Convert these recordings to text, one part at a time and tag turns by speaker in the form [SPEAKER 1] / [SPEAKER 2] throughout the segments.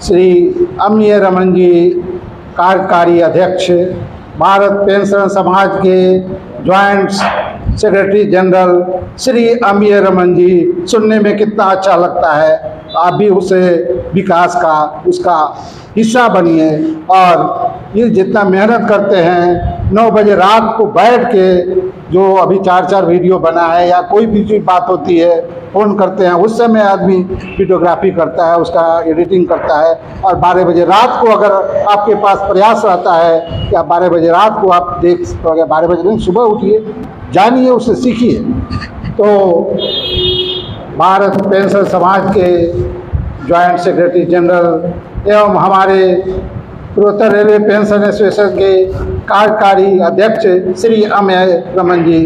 [SPEAKER 1] श्री अमीय रमन जी, कार्यकारी अध्यक्ष, भारत पेंशन समाज के joint secretary general Shri अमीय Raman ji, सुनने में कितना अच्छा लगता है। आप भी उसे विकास का उसका हिस्सा बनिए और ये जितना मेहनत करते हैं 9 बजे रात को बैठ के, जो अभी 4-4 वीडियो बना है या कोई भी बात होती है फ़ोन करते हैं, उस समय आदमी वीडियोग्राफी करता है, उसका एडिटिंग करता है और 12 बजे रात को अगर आपके पास प्रयास रहता है कि आप 12 बजे रात को आप देख, 12 बजे दिन सुबह उठिए, जानिए, उससे सीखिए। तो भारत पेंशन समाज के जॉइंट सेक्रेटरी जनरल एवं हमारे पूर्वोत्तर रेलवे पेंशन एसोसिएशन के कार्यकारी अध्यक्ष श्री अमीय रमन जी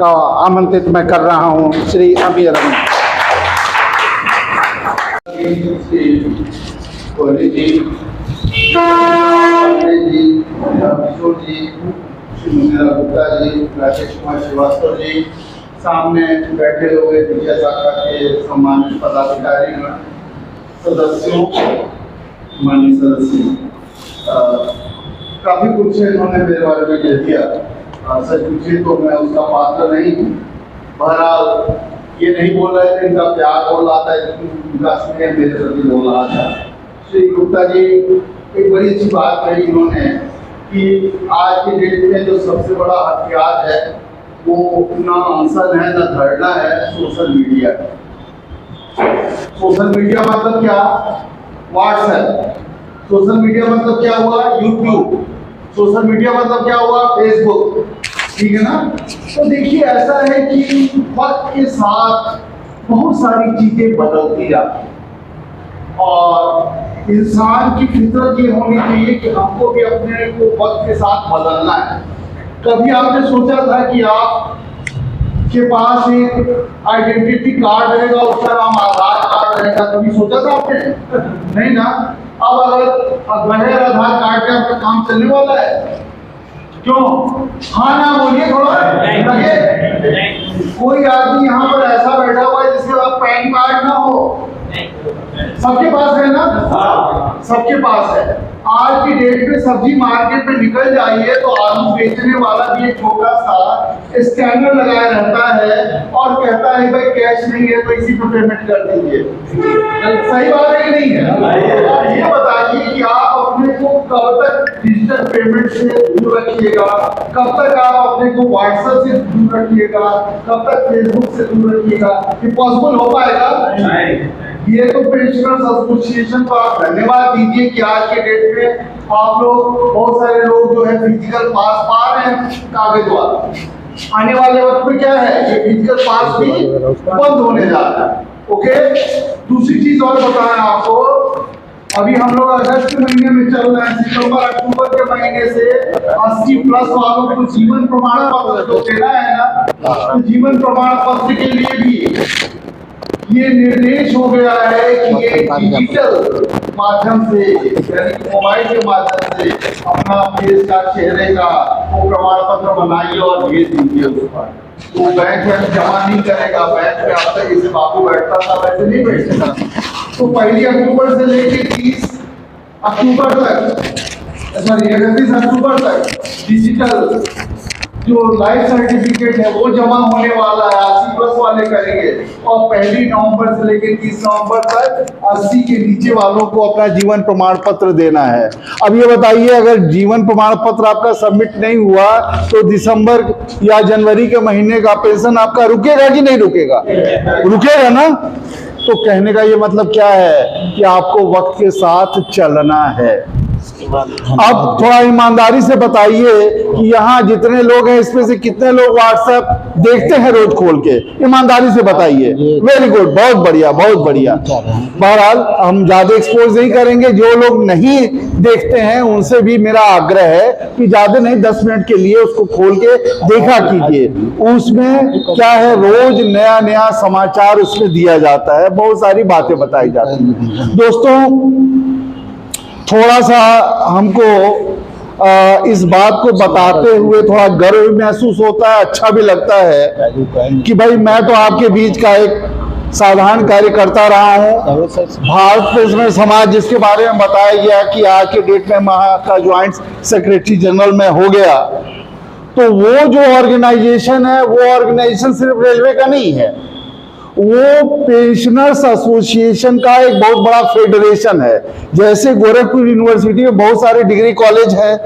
[SPEAKER 1] का आमंत्रित मैं कर रहा हूं। श्री अमीय रमन
[SPEAKER 2] गुप्ता जी, राजेश कुमार श्रीवास्तव जी, सामने बैठे हुए विजय शाखा के सम्मानित पदाधिकारी, सदस्यों, माननीय सदस्य, काफी कुछ इन्होंने मेरे बारे में कह दिया। सच पूछे तो मैं उसका पात्र नहीं हूँ। बहरहाल ये नहीं बोल रहे थे, इनका प्यार बोल रहा था, इनका स्नेह मेरे प्रति बोल रहा था। श्री गुप्ता जी एक बड़ी अच्छी बात कही इन्होंने कि आज के डेट में जो सबसे बड़ा हथियार है वो ना अनशन है, ना धरना है, सोशल मीडिया। सोशल मीडिया मतलब क्या? व्हाट्सएप। सोशल मीडिया मतलब क्या हुआ? यूट्यूब। सोशल मीडिया मतलब क्या हुआ? फेसबुक। ठीक है ना? तो देखिए, ऐसा है कि वक्त के साथ बहुत सारी चीजें बदलती जाती हैं और इंसान की फितरत ये होनी चाहिए कि हमको भी अपने को वक्त के साथ बदलना है। कभी आपने सोचा था कि आप के पास एक आइडेंटिटी कार्ड रहेगा, उसका नाम आधार कार्ड रहेगा? कभी सोचा था आपने? नहीं ना। अब अगर बगैर आधार कार्ड के आपका काम चलने वाला है? क्यों? हाँ ना बोलिए थोड़ा। कोई आदमी यहाँ पर ऐसा बैठा हुआ है जिसके पास पैन कार्ड ना हो? सबके पास है ना? सबके पास है। आज की डेट में सब्जी मार्केट में निकल जाइए तो आलू बेचने वाला भी एक छोटा सा स्कैनर लगाया रहता है और कहता है भाई कैश नहीं है तो इसी पर पेमेंट कर दीजिए। सही बात है कि नहीं है? ये बताइए कि आप अपने को कब तक डिजिटल पेमेंट से दूर रखिएगा, कब तक आप अपने को व्हाट्सएप से दूर रखिएगा, कब तक फेसबुक से दूर रखिएगा? ये पॉसिबल हो पाएगा? ये तो पेंशनर्स एसोसिएशन को आप धन्यवाद दीजिए कि आज के डेट में आप लोग, बहुत सारे लोग जो है फिजिकल पास पा रहे हैं कागज वाला। आने वाले वक्त में क्या है, ये फिजिकल पास भी बंद होने जा रहा है। ओके, दूसरी चीज और बताएं आपको, अभी हम लोग अगस्त के महीने में चल रहे हैं, सितंबर अक्टूबर के महीने से 80+ वालों को जीवन प्रमाण पत्र जो देना है ना, तो जीवन प्रमाण पत्र के लिए भी ये निर्देश हो गया है कि ये डिजिटल माध्यम से, यानी मोबाइल के माध्यम से अपना फेस का, चेहरे का वो प्रमाण पत्र बनाइए और भेज दीजिए उस पर। तो बैंक में जमा नहीं करेगा, बैंक में अब तक जैसे बाबू बैठता था वैसे नहीं बैठेगा। तो 1 अक्टूबर से लेकर 30 अक्टूबर तक, सॉरी 31 अक्टूबर तक डिजिटल जो लाइफ सर्टिफिकेट है वो जमा होने वाला है। 80+ वाले करेंगे और 1 नवंबर से लेकर 30 नवंबर तक 80 के नीचे वालों को अपना जीवन प्रमाण पत्र देना है। अब ये बताइए, अगर जीवन प्रमाण पत्र आपका सबमिट नहीं हुआ तो दिसंबर या जनवरी के महीने का पेंशन आपका रुकेगा कि नहीं रुकेगा? रुकेगा ना। तो कहने का ये मतलब क्या है कि आपको वक्त के साथ चलना है। अब थोड़ा ईमानदारी से बताइए कि यहाँ जितने लोग हैं इसमें से कितने लोग व्हाट्सएप देखते हैं रोज खोल के? ईमानदारी से बताइए। वेरी गुड, बहुत बढ़िया, बहुत बढ़िया। बहरहाल हम ज्यादा एक्सपोज नहीं करेंगे, जो लोग नहीं देखते हैं उनसे भी मेरा आग्रह है कि ज्यादा नहीं 10 मिनट के लिए उसको खोल के देखा कीजिए। उसमें क्या है, रोज नया नया समाचार उसमें दिया जाता है, बहुत सारी बातें बताई जाती हैं। दोस्तों, थोड़ा सा हमको इस बात को बताते हुए थोड़ा गर्व महसूस होता है, अच्छा भी लगता है कि भाई मैं तो आपके बीच का एक
[SPEAKER 3] साधारण कार्यकर्ता रहा हूँ। भारत पेंशनर समाज जिसके बारे में बताया गया कि आज के डेट में वहाँ का ज्वाइंट सेक्रेटरी जनरल में हो गया, तो वो जो ऑर्गेनाइजेशन है वो ऑर्गेनाइजेशन सिर्फ रेलवे का नहीं है, वो पेंशनर्स एसोसिएशन का एक बहुत बड़ा फेडरेशन है। जैसे गोरखपुर यूनिवर्सिटी में बहुत सारे डिग्री कॉलेज हैं,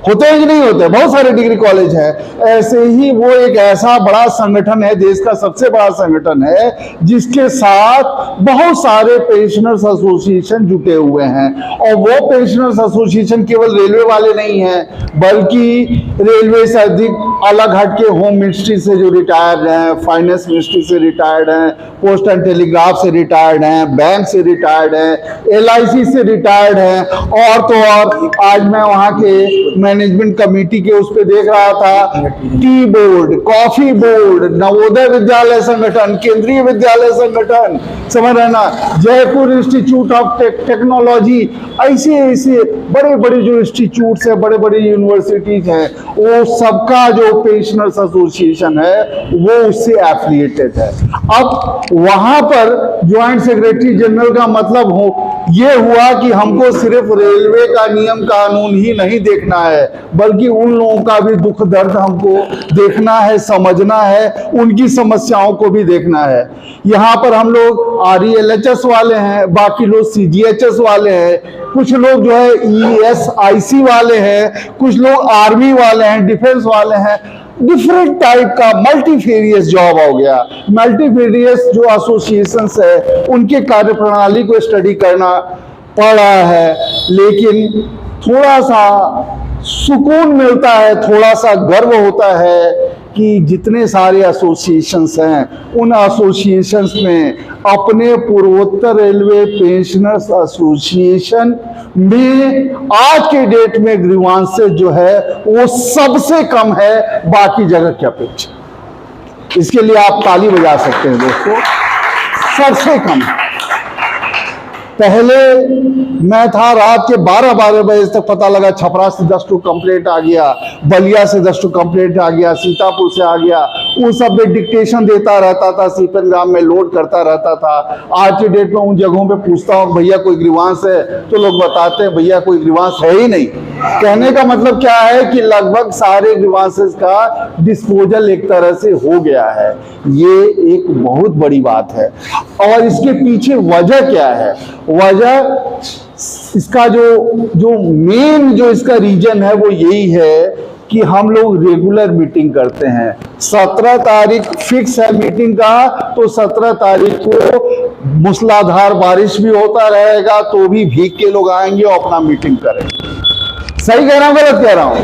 [SPEAKER 3] होते हैं कि नहीं होते, बहुत सारे डिग्री कॉलेज हैं, ऐसे ही वो एक ऐसा बड़ा संगठन है, देश का सबसे बड़ा संगठन है, जिसके साथ बहुत सारे पेंशनर्स एसोसिएशन जुटे हुए हैं। और वो पेंशनर्स एसोसिएशन केवल रेलवे वाले नहीं हैं, बल्कि रेलवे से अधिक अलग हटके होम मिनिस्ट्री से जो रिटायर्ड हैं, फाइनेंस मिनिस्ट्री से रिटायर्ड हैं, पोस्ट एंड टेलीग्राफ से रिटायर्ड हैं, बैंक से रिटायर्ड हैं, LIC से रिटायर्ड हैं, और तो और आज मैं वहाँ के मैनेजमेंट कमेटी के उस पे देख रहा था, tea board, coffee board, Navodaya Vidyalaya संगठन, केंद्रीय विद्यालय संगठन, समझ रहे ना, जयपुर इंस्टीट्यूट ऑफ टेक्नोलॉजी, ऐसे ऐसे बड़े बड़े जो इंस्टीट्यूट्स है, बड़े बड़े यूनिवर्सिटीज हैं, वो सबका जो पेंशनर्स एसोसिएशन है वो उससे एफिलिएटेड है। अब वहां पर ज्वाइंट सेक्रेटरी जनरल का मतलब ये हुआ कि हमको सिर्फ रेलवे का नियम कानून ही नहीं देखना है, बल्कि उन लोगों का भी दुख दर्द हमको देखना है, समझना है, उनकी समस्याओं को भी देखना है। यहाँ पर हम लोग RELHS वाले हैं, बाकी लोग CGHS वाले हैं, कुछ लोग जो है ESIC वाले हैं, कुछ लोग आर्मी वाले हैं, डिफेंस वाले हैं, डिफरेंट टाइप का मल्टीफेरियस जॉब हो गया। मल्टीफेरियस जो एसोसिएशंस है उनके कार्य प्रणाली को स्टडी करना पड़ रहा है, लेकिन थोड़ा सा सुकून मिलता है, थोड़ा सा गर्व होता है कि जितने सारे एसोसिएशंस हैं उन एसोसिएशंस में अपने पूर्वोत्तर रेलवे पेंशनर्स एसोसिएशन में आज के डेट में ग्रीवांसेस जो है वो सबसे कम है बाकी जगह की अपेक्षा। इसके लिए आप ताली बजा सकते हैं दोस्तों, सबसे कम। पहले मैं था रात के 12 बजे तक पता लगा छपरा से 10 टू कंप्लेंट आ गया, बलिया से 10 टू कंप्लेंट आ गया, सीतापुर से आ गया, उन सब में डिक्टेशन देता रहता था, सीपनग्राम में लोड करता रहता था। आज के डेट में उन जगहों पे पूछता हूँ भैया कोई ग्रीवांस है, तो लोग बताते हैं भैया कोई ग्रीवांस है ही नहीं। कहने का मतलब क्या है कि लगभग सारे ग्रीवांसेस का डिस्पोजल एक तरह से हो गया है। ये एक बहुत बड़ी बात है। और इसके पीछे वजह क्या है? वजह इसका जो मेन जो इसका रीजन है वो यही है कि हम लोग रेगुलर मीटिंग करते हैं। 17 तारीख फिक्स है मीटिंग का, तो 17 तारीख को मूसलाधार बारिश भी होता रहेगा तो भी भीग के लोग आएंगे और अपना मीटिंग करेंगे। सही कह रहा हूं, गलत कह रहा हूं?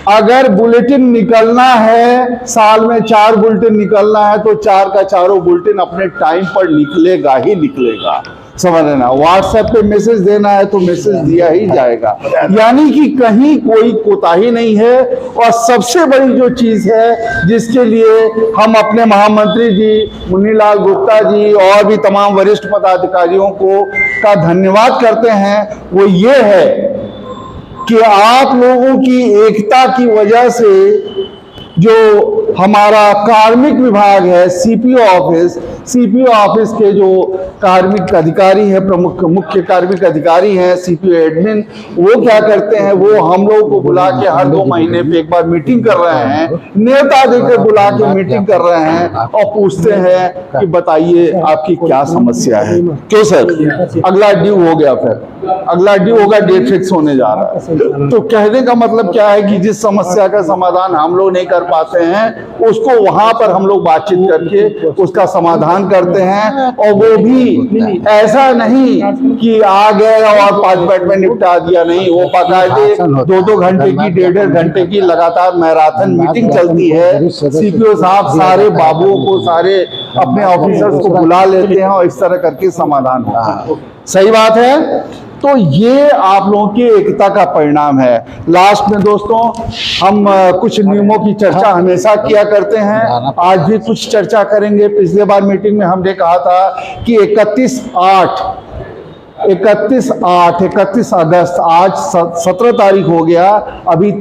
[SPEAKER 3] अगर बुलेटिन निकलना है, साल में 4 बुलेटिन निकलना है, तो 4 का चारों बुलेटिन अपने टाइम पर निकलेगा ही निकलेगा। समझ लेना, व्हाट्सएप पे मैसेज देना है तो मैसेज दिया ही जाएगा, यानी कि कहीं कोई कोताही नहीं है। और सबसे बड़ी जो चीज है जिसके लिए हम अपने महामंत्री जी मुन्नीलाल गुप्ता जी और भी तमाम वरिष्ठ पदाधिकारियों को का धन्यवाद करते हैं, वो ये है कि आप लोगों की एकता की वजह से जो हमारा कार्मिक विभाग है, सीपीओ ऑफिस के जो कार्मिक अधिकारी है, प्रमुख मुख्य कार्मिक अधिकारी हैं, सीपीओ एडमिन, वो क्या करते हैं, वो हम लोगों को बुला के हर 2 महीने पे एक बार मीटिंग कर रहे हैं, न्योता देकर बुला के मीटिंग कर रहे हैं और पूछते हैं कि बताइए आपकी क्या समस्या है। क्यों सर? अगला ड्यू हो गया, फिर अगला ड्यू होगा, डेट फिक्स होने जा रहा है। तो कहने का मतलब क्या है कि जिस समस्या का समाधान हम लोग नहीं कर पाते हैं उसको वहां पर हम लोग बातचीत करके उसका समाधान करते हैं। और वो भी ऐसा नहीं कि आ गए और 5 मिनट में निपटा दिया, नहीं, वो बाकायदे 2-2 घंटे की 1.5 घंटे की लगातार मैराथन मीटिंग चलती है। सीपीओ साहब सारे बाबुओं को, सारे अपने ऑफिसर्स को बुला लेते हैं और इस तरह करके समाधान होता है। सही बात है। तो ये आप लोगों की एकता का परिणाम है। लास्ट में दोस्तों, हम कुछ नियमों की चर्चा हमेशा किया करते हैं, आज भी कुछ चर्चा करेंगे। पिछले बार मीटिंग में हमने कहा था कि 31 अगस्त, आज 17 तारीख हो गया, अभी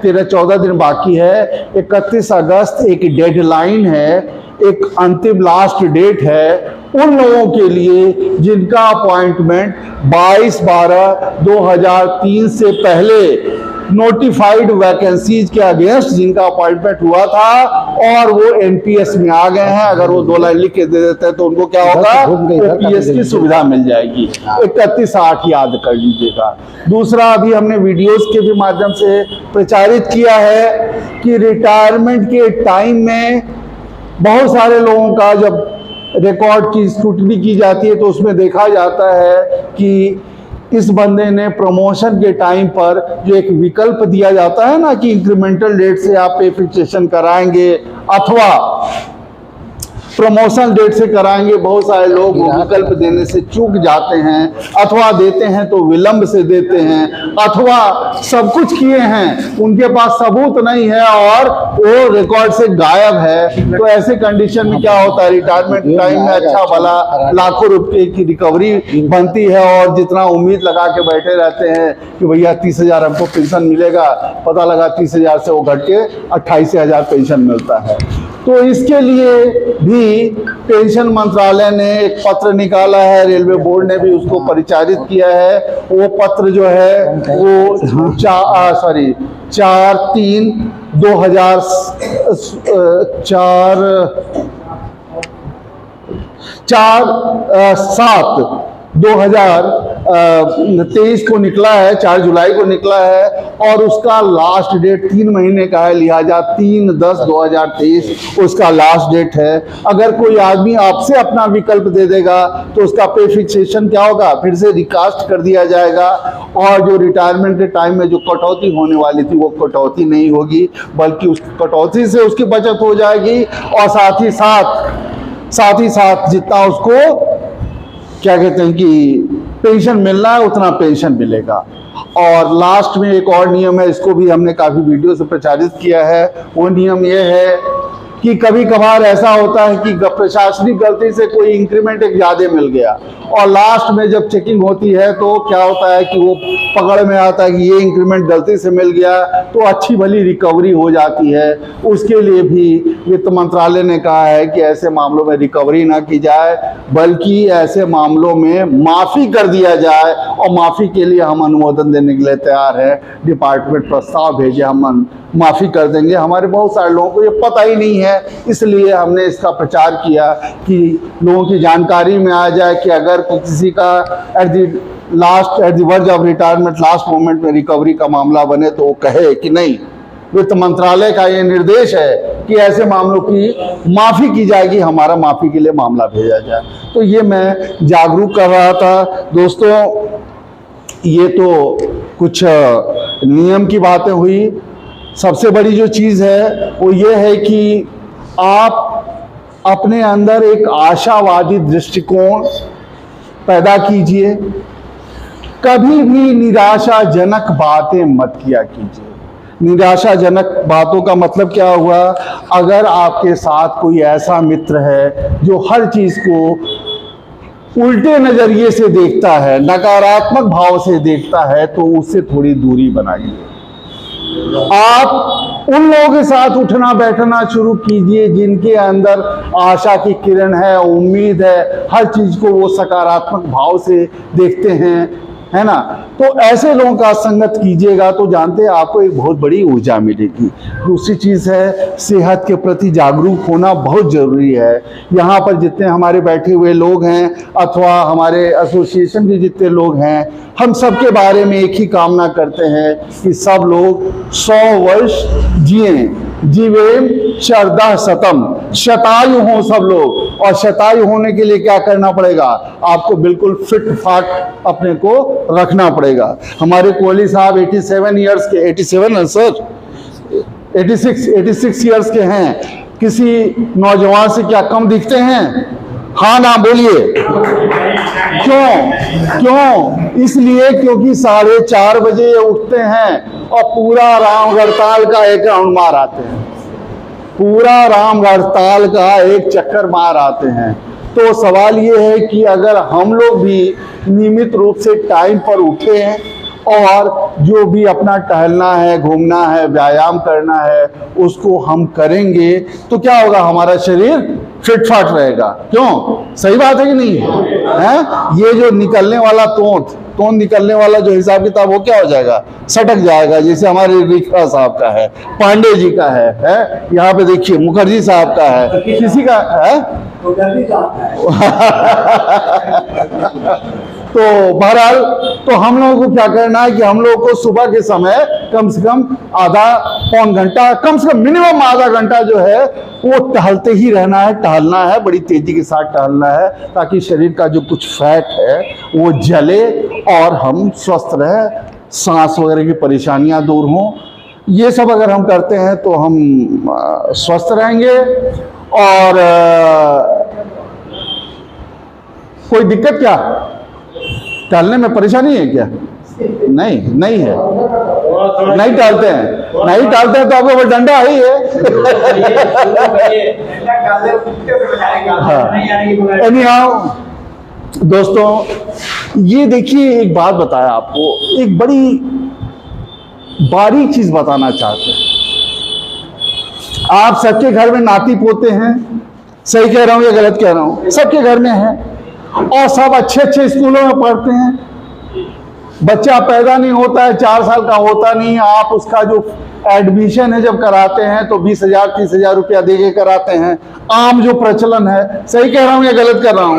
[SPEAKER 3] 13-14 दिन बाकी है। 31 अगस्त एक डेडलाइन है, एक अंतिम लास्ट डेट है उन लोगों के लिए जिनका अपॉइंटमेंट 22/12/2003 से पहले नोटिफाइड वैकेंसीज के अगेंस्ट जिनका अपॉइंटमेंट हुआ था और वो एनपीएस में आ गए हैं। अगर वो 2 लाइन लिख के दे देते हैं तो उनको क्या होगा, ओपीएस की सुविधा मिल जाएगी। 31/8 याद कर लीजिएगा। दूसरा, अभी हमने वीडियोस के भी माध्यम से प्रचारित किया है कि रिटायरमेंट के टाइम में बहुत सारे लोगों का जब रिकॉर्ड की स्क्रूटनी की जाती है तो उसमें देखा जाता है कि इस बंदे ने प्रमोशन के टाइम पर जो एक विकल्प दिया जाता है ना कि इंक्रीमेंटल डेट से आप पे फिक्सेशन कराएंगे अथवा प्रमोशन डेट से कराएंगे, बहुत सारे लोग वो विकल्प देने से चूक जाते हैं अथवा देते हैं तो विलंब से देते हैं अथवा सब कुछ किए हैं उनके पास सबूत नहीं है और वो रिकॉर्ड से गायब है। तो ऐसे कंडीशन में क्या होता है, रिटायरमेंट टाइम में अच्छा भला लाखों रुपए की रिकवरी बनती है और जितना उम्मीद लगा के बैठे रहते हैं कि भैया 30,000 हमको पेंशन मिलेगा, पता लगा 30,000 से वो घट के 28,000 पेंशन मिलता है। तो इसके लिए भी पेंशन मंत्रालय ने एक पत्र निकाला है, रेलवे बोर्ड ने भी उसको परिचारित किया है। वो पत्र जो है वो 4/7/2023 को निकला है, 4 जुलाई को निकला है और उसका लास्ट डेट 3 महीने का है, लिहाजा 3/10/2023 उसका लास्ट डेट है। अगर कोई आदमी आपसे अपना विकल्प दे देगा तो उसका पे फिक्सेशन क्या होगा, फिर से रिकास्ट कर दिया जाएगा और जो रिटायरमेंट के टाइम में जो कटौती होने वाली थी वो कटौती नहीं होगी, बल्कि उस कटौती से उसकी बचत हो जाएगी और साथ ही साथ जितना उसको क्या कहते हैं कि पेंशन मिलना है उतना पेंशन मिलेगा। और लास्ट में एक और नियम है, इसको भी हमने काफी वीडियो से प्रचारित किया है। वो नियम ये है कि कभी कभार ऐसा होता है कि प्रशासनिक गलती से कोई इंक्रीमेंट एक ज्यादा मिल गया और लास्ट में जब चेकिंग होती है तो क्या होता है कि वो पकड़ में आता है कि ये इंक्रीमेंट गलती से मिल गया, तो अच्छी भली रिकवरी हो जाती है। उसके लिए भी वित्त मंत्रालय ने कहा है कि ऐसे मामलों में रिकवरी ना की जाए बल्कि ऐसे मामलों में माफ़ी कर दिया जाए और माफ़ी के लिए हम अनुमोदन देने के लिए तैयार है। डिपार्टमेंट प्रस्ताव भेजे, हम माफ़ी कर देंगे। हमारे बहुत सारे लोगों को ये पता ही नहीं है, इसलिए हमने इसका प्रचार किया कि लोगों की जानकारी में आ जाए कि अगर किसी का at the verge of retirement last moment में रिकवरी का मामला बने तो वो कहे कि नहीं, वित्त मंत्रालय का ये निर्देश है कि ऐसे मामलों की माफ़ी की जाएगी, हमारा माफ़ी के लिए मामला भेजा जाए। तो ये मैं जागरूक कर रहा था दोस्तों। ये तो कुछ नियम की बातें हुई। सबसे बड़ी जो चीज़ है वो ये है कि आप अपने अंदर एक आशावादी दृष्टिकोण पैदा कीजिए, कभी भी निराशाजनक बातें मत किया कीजिए। निराशाजनक बातों का मतलब क्या हुआ, अगर आपके साथ कोई ऐसा मित्र है जो हर चीज़ को उल्टे नज़रिए से देखता है, नकारात्मक भाव से देखता है, तो उससे थोड़ी दूरी बनाइए। आप उन लोगों के साथ उठना बैठना शुरू कीजिए जिनके अंदर आशा की किरण है, उम्मीद है, हर चीज को वो सकारात्मक भाव से देखते हैं, है ना। तो ऐसे लोगों का संगत कीजिएगा तो जानते हैं आपको एक बहुत बड़ी ऊर्जा मिलेगी। दूसरी चीज़ है, सेहत के प्रति जागरूक होना बहुत ज़रूरी है। यहाँ पर जितने हमारे बैठे हुए लोग हैं अथवा हमारे एसोसिएशन के जितने लोग हैं, हम सबके बारे में एक ही कामना करते हैं कि सब लोग 100 वर्ष जिएं, जीवेम शरदा शतम, शतायु हों सब लोग। और शतायु होने के लिए क्या करना पड़ेगा, आपको बिल्कुल फिट फाट अपने को रखना पड़ेगा। हमारे कोहली साहब 87 ईयर्स के, 87 है सर, 86 ईयर्स के हैं। किसी नौजवान से क्या कम दिखते हैं? हाँ ना बोलिए। क्यों? इसलिए क्योंकि 4:30 बजे उठते हैं और पूरा रामगढ़ताल का एक राउंड मार आते हैं, पूरा रामगढ़ताल का एक चक्कर मार आते हैं। तो सवाल ये है कि अगर हम लोग भी नियमित रूप से टाइम पर उठे हैं और जो भी अपना टहलना है, घूमना है, व्यायाम करना है, उसको हम करेंगे तो क्या होगा, हमारा शरीर फिट फाट रहेगा। क्यों? सही बात है कि नहीं है? ये जो निकलने वाला तोंद निकलने वाला जो हिसाब किताब, वो क्या हो जाएगा, सटक जाएगा। जैसे हमारे रिखा साहब का है, पांडे जी का है, यहाँ पे देखिए मुखर्जी साहब का है, किसी का है तो बहरहाल, तो हम लोगों को क्या करना है कि हम लोगों को सुबह के समय कम से कम आधा पौन घंटा, कम से कम मिनिमम आधा घंटा जो है वो टहलते ही रहना है, टहलना है, बड़ी तेजी के साथ टहलना है, ताकि शरीर का जो कुछ फैट है वो जले और हम स्वस्थ रहे, सांस वगैरह की परेशानियां दूर हों। ये सब अगर हम करते हैं तो हम स्वस्थ रहेंगे। और कोई दिक्कत क्या, टहलने में परेशानी है क्या? नहीं है, नहीं टहलते हैं तो आपको डंडा ही है। एनीहाउ दोस्तों, ये देखिए एक बात बताया आपको, एक बड़ी बारीक चीज बताना चाहते हैं। आप सबके घर में नाती पोते हैं, सही कह रहा हूं या गलत कह रहा हूं? सबके घर में है और सब अच्छे अच्छे स्कूलों में पढ़ते हैं। बच्चा पैदा नहीं होता है, 4 साल का होता नहीं, आप उसका जो एडमिशन है जब कराते हैं तो 20,000 30,000 रुपया दे के कराते हैं, आम जो प्रचलन है। सही कह रहा हूं या गलत कर रहा हूं?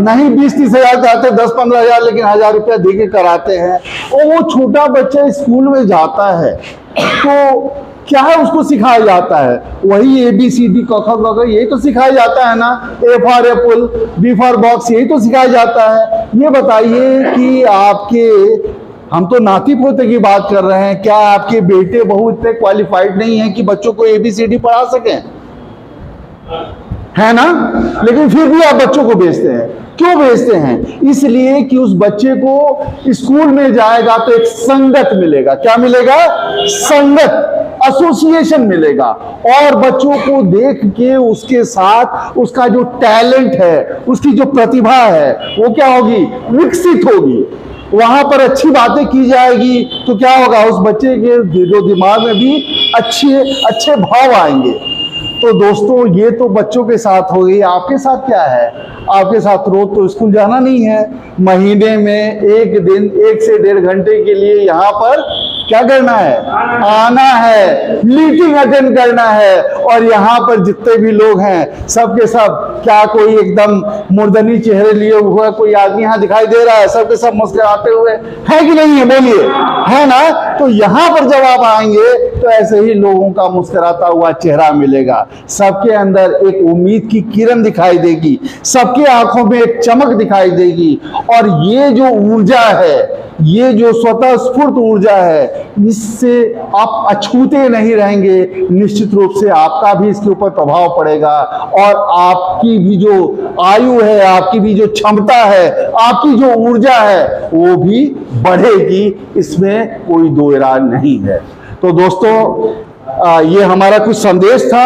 [SPEAKER 3] नहीं 20-30,000 कराते, 10-15,000, लेकिन 1,000 रुपया दे के कराते हैं। और वो छोटा बच्चा स्कूल में जाता है तो क्या है, उसको सिखाया जाता है वही ABCD क ख ग घ, यही तो सिखाया जाता है ना। A for Apple, B for box, यही तो सिखाया जाता है। ये बताइए कि आपके, हम तो नाती पोते की बात कर रहे हैं, क्या आपके बेटे बहू इतने क्वालिफाइड नहीं है कि बच्चों को ABCD पढ़ा सकें? है ना? लेकिन फिर भी आप बच्चों को भेजते हैं। क्यों भेजते हैं? इसलिए कि उस बच्चे को स्कूल में जाएगा तो एक संगत मिलेगा। क्या मिलेगा? संगत, एसोसिएशन मिलेगा, और बच्चों को देख के उसके साथ उसका जो टैलेंट है, उसकी जो प्रतिभा है, वो क्या होगी, विकसित होगी। वहां पर अच्छी बातें की जाएगी तो क्या होगा, उस बच्चे के जो दिमाग में भी अच्छे भाव आएंगे। तो दोस्तों, ये तो बच्चों के साथ हो गई। आपके साथ क्या है? आपके साथ रोज तो स्कूल जाना नहीं है, महीने में एक दिन 1 से 1.5 घंटे के लिए यहाँ पर क्या करना है, आना है, मीटिंग अटेंड करना है। और यहाँ पर जितने भी लोग हैं सबके सब, क्या कोई एकदम मुर्दनी चेहरे लिए हुआ कोई आदमी यहाँ दिखाई दे रहा है? सबके सब मुस्कुराते हुए है कि नहीं है? बोलिए, है ना? तो यहाँ पर जब आप आएंगे तो ऐसे ही लोगों का मुस्कुराता हुआ चेहरा मिलेगा। सबके अंदर एक उम्मीद की किरण दिखाई देगी, सबके आंखों में एक चमक दिखाई देगी। और ये जो ऊर्जा है, ये जो स्वतः स्फूर्त ऊर्जा है, इससे आप अछूते नहीं रहेंगे। निश्चित रूप से आपका भी इसके ऊपर प्रभाव पड़ेगा और आपकी भी जो आयु है, आपकी भी जो क्षमता है, आपकी जो ऊर्जा है, वो भी बढ़ेगी। इसमें कोई दो राय नहीं है। तो दोस्तों, ये हमारा कुछ संदेश था।